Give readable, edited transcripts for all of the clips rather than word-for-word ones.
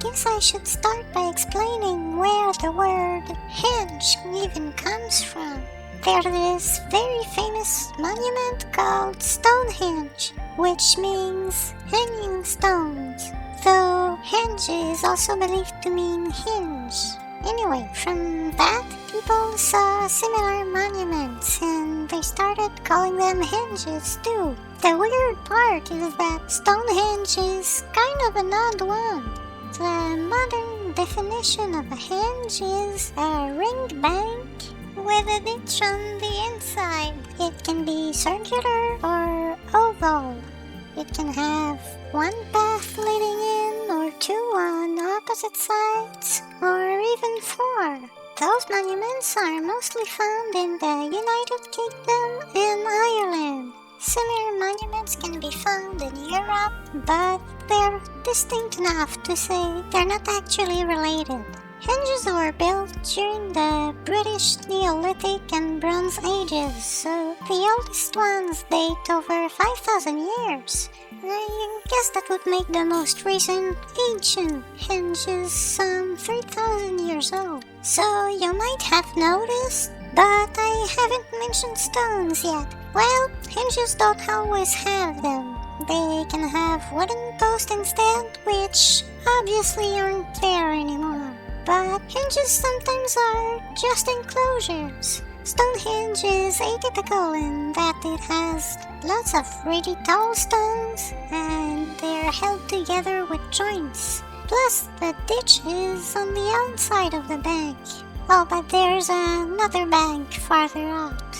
guess I should start by explaining where the word henge even comes from. There's this very famous monument called Stonehenge, which means hanging stones, though henge is also believed to mean hinge. Anyway, from that, people saw similar monuments and they started calling them henges too. The weird part is that Stonehenge is kind of an odd one. The modern definition of a henge is a ringed bank with a ditch on the inside. It can be circular or oval. It can have one path leading in or two on opposite sides or even four. Those monuments are mostly found in the United Kingdom and Ireland. Similar monuments can be found in Europe, but they're distinct enough to say they're not actually related. Henges were built during the British Neolithic and Bronze Ages, so the oldest ones date over 5,000 years. I guess that would make the most recent ancient henges some 3,000 years old. So you might have noticed, but I haven't mentioned stones yet. Well, henges don't always have them. They can have wooden posts instead, which obviously aren't there anymore. But henges sometimes are just enclosures. Stonehenge is atypical in that it has lots of really tall stones and they're held together with joints. Plus, the ditch is on the outside of the bank. Oh, but there's another bank farther out.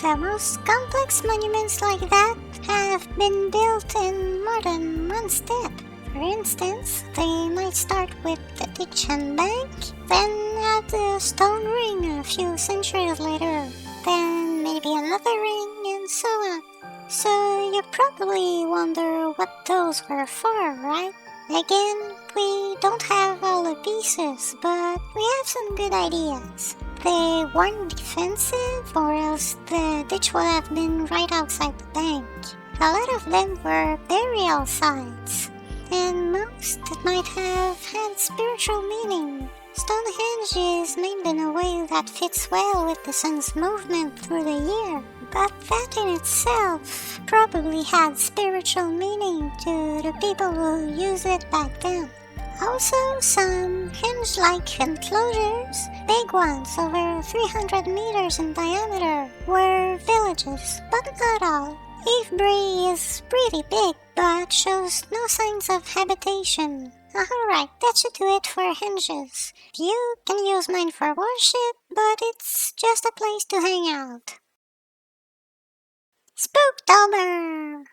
The most complex monuments like that have been built in more than one step. For instance, they might start with the ditch and bank, then add the stone ring a few centuries later, then maybe another ring, and so on. So you probably wonder what those were for, right? Again, we don't have all the pieces, but we have some good ideas. They weren't defensive, or else the ditch would have been right outside the bank. A lot of them were burial sites, and most that might have had spiritual meaning. Stonehenge is named in a way that fits well with the sun's movement through the year, but that in itself probably had spiritual meaning to the people who used it back then. Also, some henge-like enclosures, big ones over 300 meters in diameter, were villages, but not all. Avebury is pretty big, but shows no signs of habitation. Alright, that should do it for henges. You can use mine for worship, but it's just a place to hang out. Spooktober!